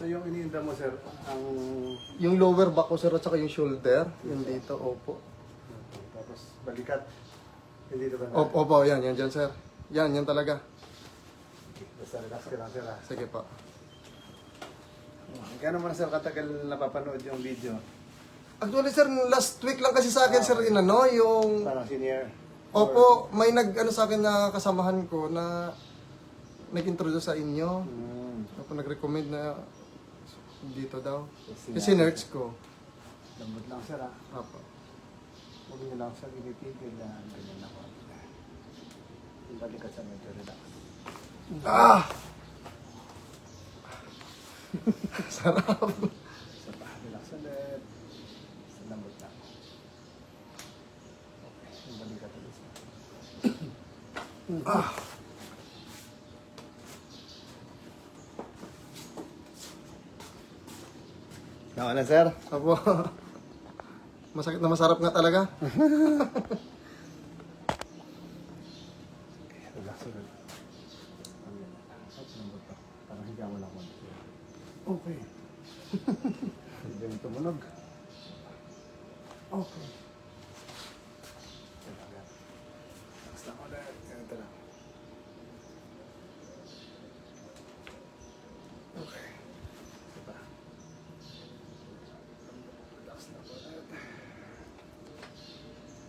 So yung iniinda mo sir, ang... Yung lower back ko sir at saka yung shoulder, yung dito, opo. Tapos balikat. Hindi ito ba na? Opo, yan dyan sir. Yan talaga. Basta relax ka lang sir ha. Sige po. Kaya naman sir katagal napapanood yung video? Actually sir, last week lang kasi sa akin sir inano, yung... Parang senior? Opo, may nag-ano sa akin na kasamahan ko na nag-introduce sa inyo. Opo, nag-recommend na dito daw. Kasi nerds ko. Lambot lang sir ha. Opo. Huwag nyo lang sir initigil na ganyan ako. Yung balikat sa medyo relax. Ah! Sarap. Sa pa, relax ulit. Sa lambot lang. Okay, yung balikat ulit sir. Ah! Tama na sir. Opo. Masakit na masarap nga talaga. Relax ulit. Lambot lang. Parang higa mo lang konti. Okay. Hindi mo tumunog. Okay. Relax lang ulit. Ganito lang. Okay. Diba? Relax lang ulit.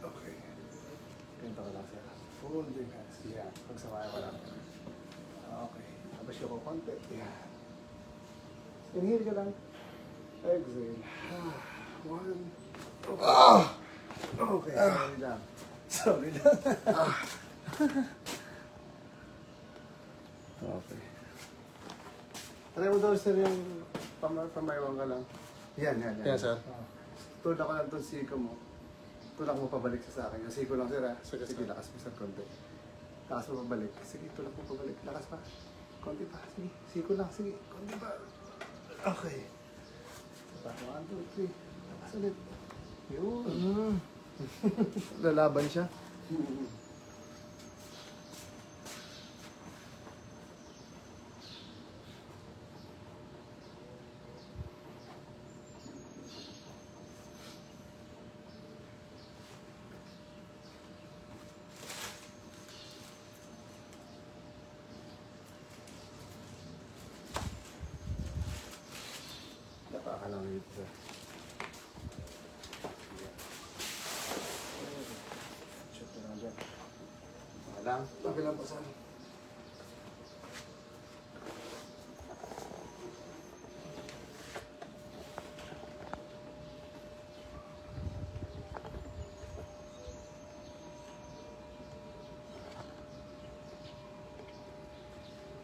Okay. Ganito ka lang sir. Full big hands. Yan. Pagsamayan ko lang. Okay. Tapos yung ko konti. Yan. Inhale ka lang. Exhale. One. Okay. Ah! Okay. Sorry lang. Sorry lang. Okay. Try mo daw sir yung pamayawang ka lang. Yan. Yan, sir. Tulak ko lang itong siko mo. Tulak mo pabalik sa akin. Yung siko lang sir ha. Sige, Sige, sir. lakas mo sir konti. Lakas mo pabalik. Sige, tulak mo pabalik. Lakas pa. Konti pa. Sige, siko lang. Sige, konti pa. Okay. Diba? 1, 2, 3. Lakas ulit. Yun. Lalaban siya. Dapa ka lang dito sir. Shoot ka lang dyan. Okay lang. Okay lang po sir.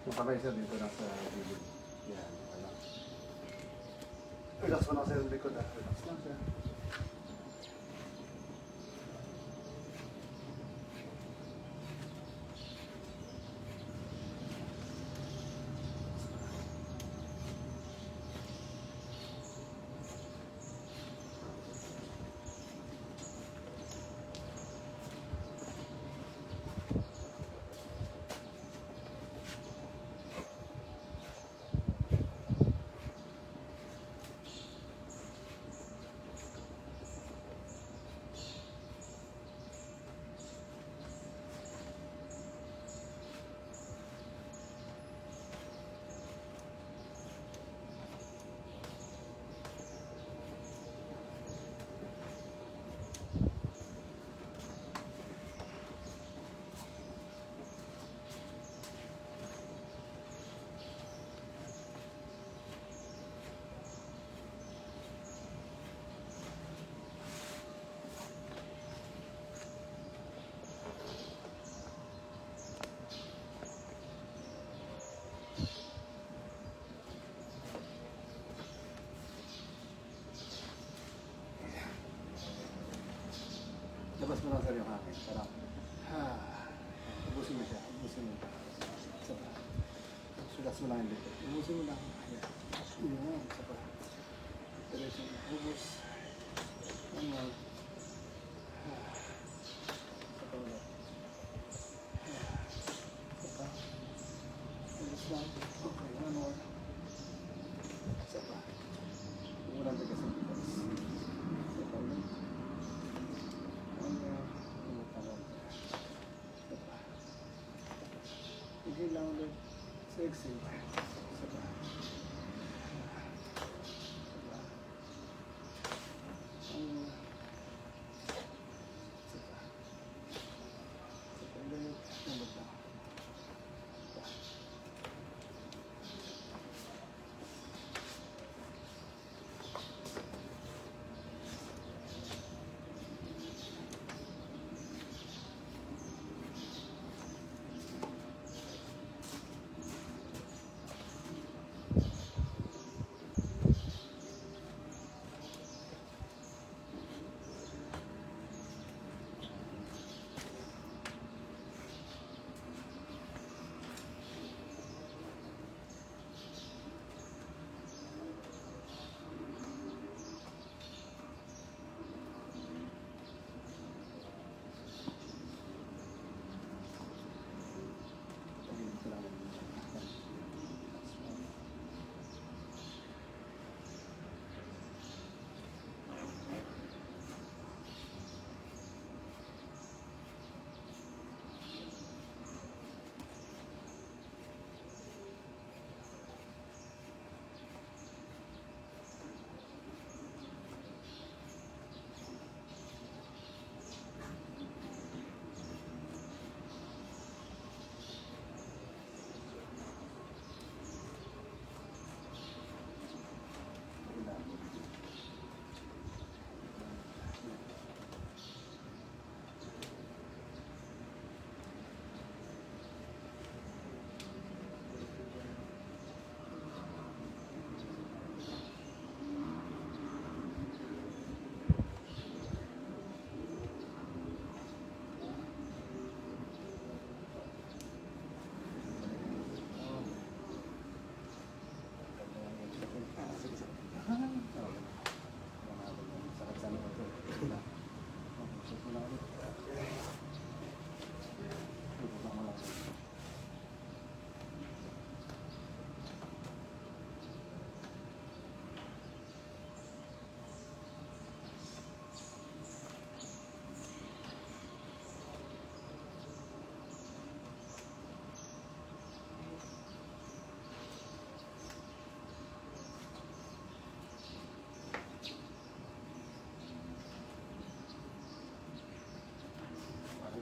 Yung kamay sir dito lang sa bibig. Yan. Okay lang. Relax mo lang sir yung likod ha. Relax lang sir. Labas mo lang sir yung hangin. Parang, ubusin mo siya. Ubusin mo. Isa pa. Relax mo lang yung likod. Ubusin mo lang. Ayan. Yun. Isa pa. Diretso mo. Ubus. One more. Isa pa ulit. Isa pa. Ubus lang. Okay. One more. Inhale lang ulit. Sa exhale. Isa pa.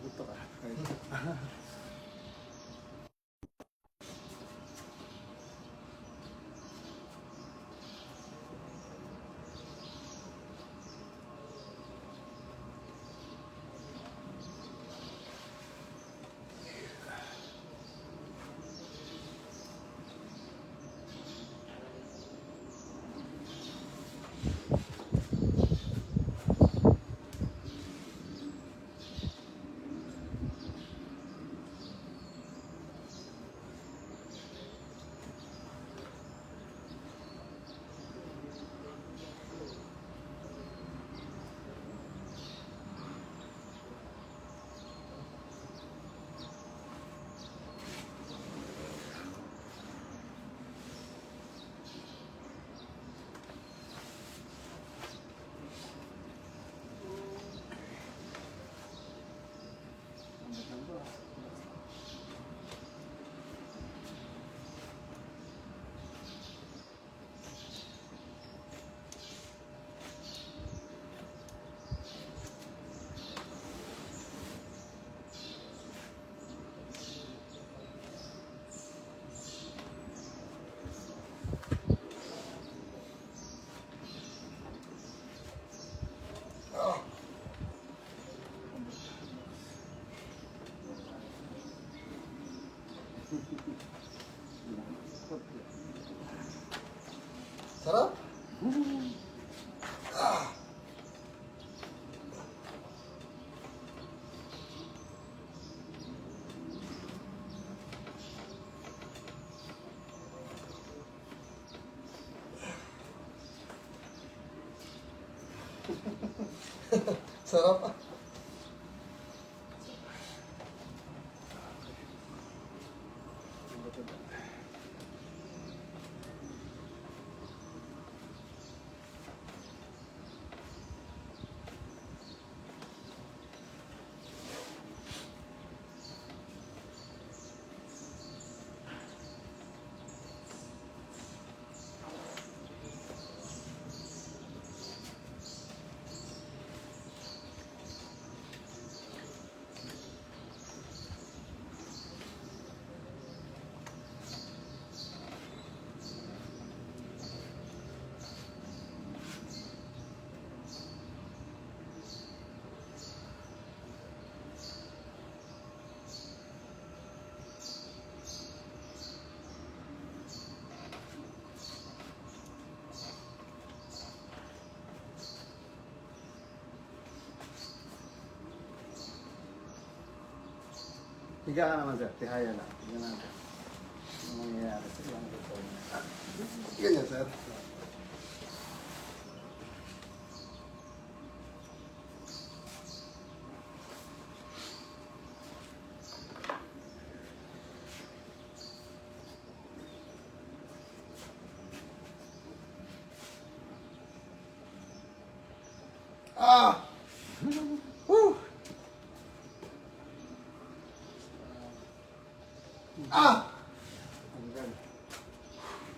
Ito ka. Sarap? Sarap ah. Higa ka naman sir, tihaya lang. Tingnan natin. Ano mangyayari sa ilang ito? Ganyan, sir. Ah! Woo! Ah! Ang gal.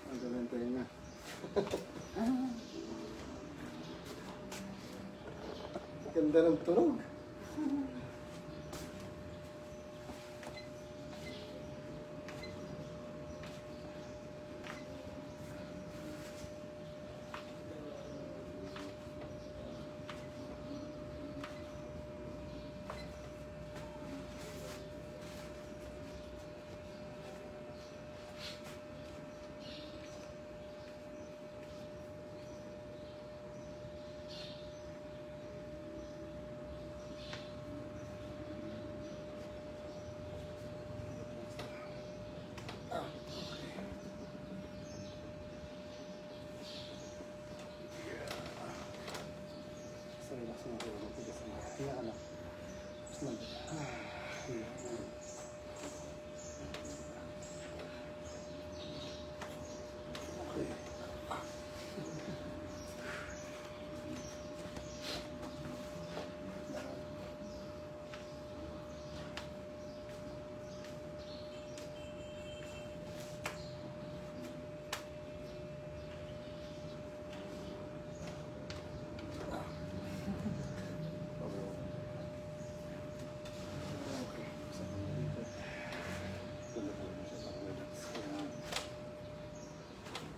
Ang galing tayo nga. Ganda ng tunog. So, relax mo ako. Matigas mo. Higa ka lang. Tapos mag... Higa ka lang. Okay.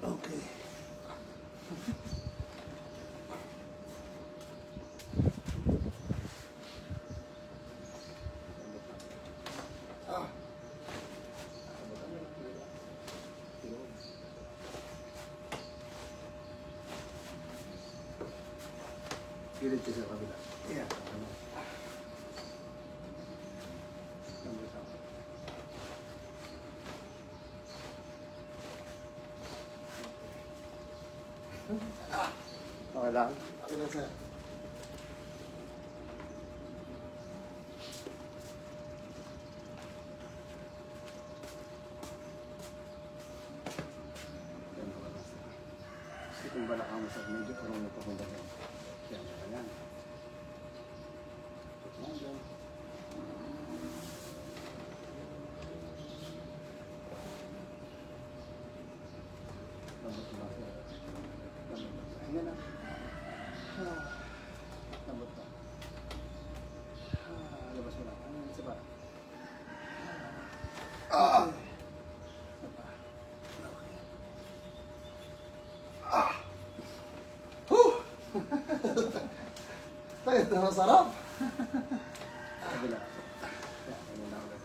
Okay. Ah! Gilid ka sa kabila. Yeah. Lambot ako. Okay lang. Okay lang, sir. Ganun ka lang. Kasi kung balakang mo sa medyo parang napapunta ka. Yan, yan. Yan, yan. Lambot mo lang, sir. Lambot mo. Hinga na. Lambot mo. Labas mo lang. Ano yung isa pa? Ah! Isa pa. Whew! Tayo na masarap. Kabila. Yan, ganyan na ulit.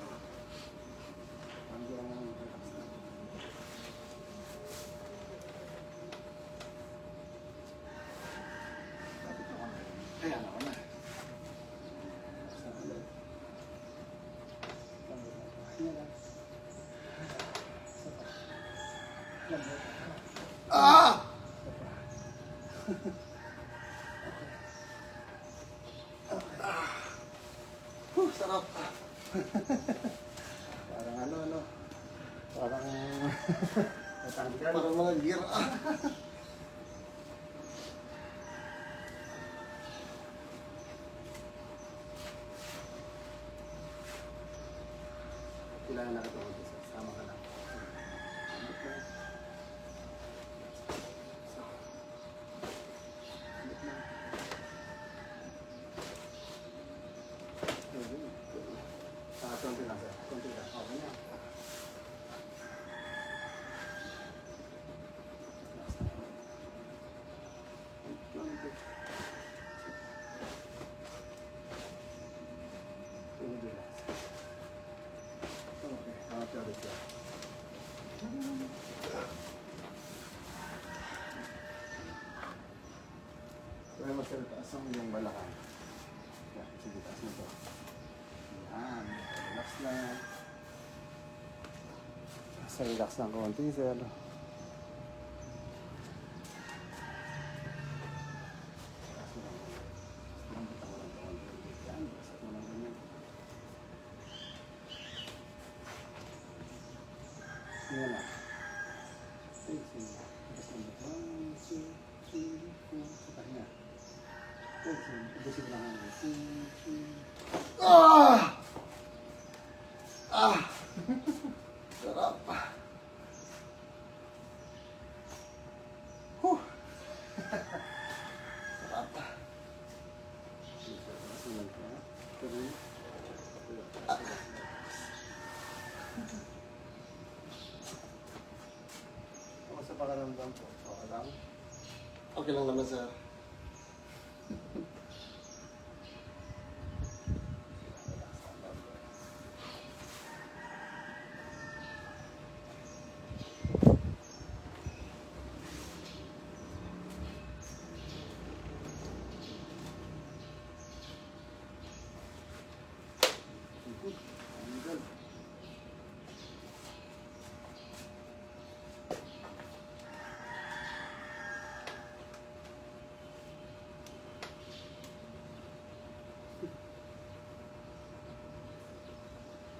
Hanggang relax na. Lapit na kami. Ayan, ako na. Relax na ulit. Lambot na. Hinga lang. Isa pa. Lambot. Ah! Isa pa. Sarap. Parang ano. Parang... natanggal. Parang mga gear. Ah! Kailangan na ito. Sama ka lang. Lambot lang. Lambot lang. Konti lang, sir. Konti lang. Okay na. Okay, hangat ka ulit, sir. Kaya mas taas ang iyong balakang. Yan, sige, taas mo ito. Yan. lang. Basta relax lang konti, sir. Yan lang. One, two, three, four. Sa pahinga. Ubusin lang ang 2, 3. Ah! Ah! Sarap. Huh. Sarap. Ako sa pakaramdam ko. Okay lang. Okay lang naman, sir.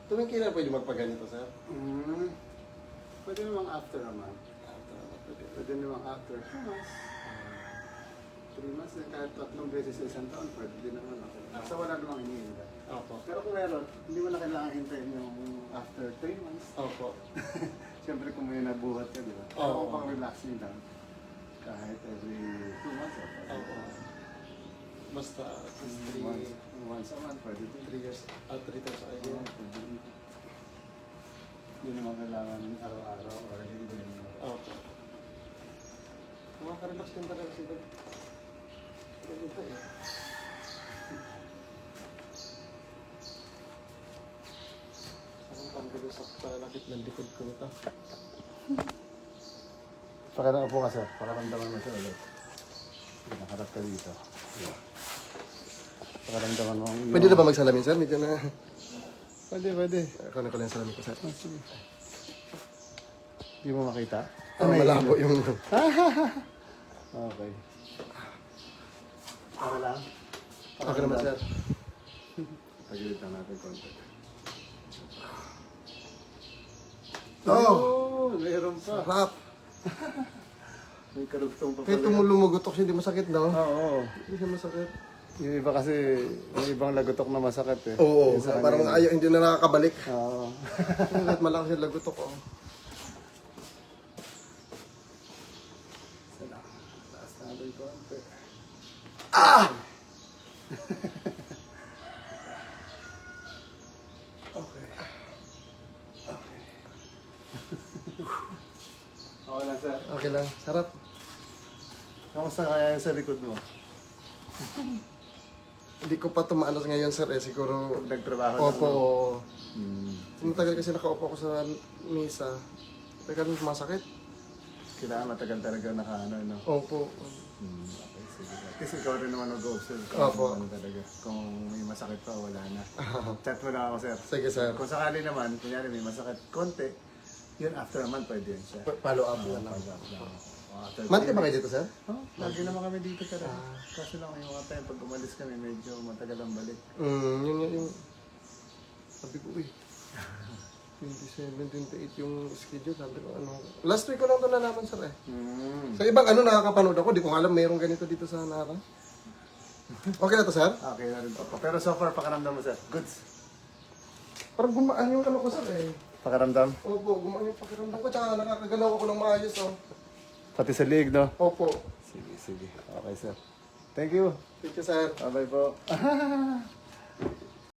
Tuwing kailan pwede magpaganito, sir? Pwede namang after naman. Pwede namang after 2 months. 3 months na kahit 3 beses sa isang taon, pwede din naman. Basta wala namang iniinda. Opo. Pero kung meron, hindi mo na kailangan hintayin yung after 3 months. Opo. Siyempre kung may nabuhat ka, di ba? Oo. Pero pang relaxing lang. Kahit every 2 months. Opo. Basta, Once a month, pwede din. 3 years, 3 times a year. Hindi naman kailangan araw-araw or hindi din. Opo. Makaka-relax din talaga sila. Ganito eh. Anong panggulo sa palakit ng likod ko ito? Pakiramdam po ka, sir. Pakiramdaman mo siya ulit. Nakaharap ka dito. Pakiramdaman mo. Pwede na ba magsalamin, sir? Medyo na... Pwede. Ako na ko lang salamin ko, sir. Sige. Hindi mo makita? Malabo yung... Okay. Okay lang? Okay naman, sir. Pagilid lang natin konti. Oh! Mayroon pa. Sarap! May karugtong pa Kahit pala. lumumugutok siya, hindi masakit, no? Oo. Hindi siya masakit. Yung iba kasi, yung ibang lagotok na masakit eh. Oo, Yung sa parang kanila. ayaw, hindi na nakakabalik. Oo. Kahit malakas yung lagutok, oh. Sana. Taas natin konti. Ah! Okay. Okay lang, sir. Okay lang. Sarap. Kamusta kaya yung sa likod mo? Hindi ko pa tumaano ngayon, sir, eh. Siguro... Pag nagtrabaho Opo. Hmm. Matagal kasi nakaupo ako sa misa. Teka, masakit. Kailangan matagal talaga nakaano, no? Opo. Okay, sige. Kasi ikaw rin naman mag-observe Opo. ano talaga. Kung may masakit pa, wala na. Chat mo lang ako, sir. Sige, sir. Kung sakali naman, kunyari may masakit konti, yun after a month pwede yun siya. Follow up na lang. Follow-up lang. After Monthly ba kayo dito, sir? Oh, lagi naman kami dito talaga. Kaso lang yung mga time pag umalis kami, medyo matagal ang balik. Yung... Sabi ko, uy. 27, 28 yung schedule. Sabi ko, ano... Last week ko lang ito nalaman, sir, eh. Sa ibang ano, nakakapanood ako. Di ko alam, mayroong ganito dito sa Nara. Okay na to, sir? Okay na rin po. Pero so far, pakaramdam mo, sir. Goods. Parang gumaan yung ano ko, sir, eh. Pakaramdam? Opo, gumaan yung pakiramdam ko. Tsaka nakakagalaw ako ng maayos, oh. Pati sa leeg, no? Opo. Sige. Okay, sir. Thank you. Thank you, sir. Bye-bye po.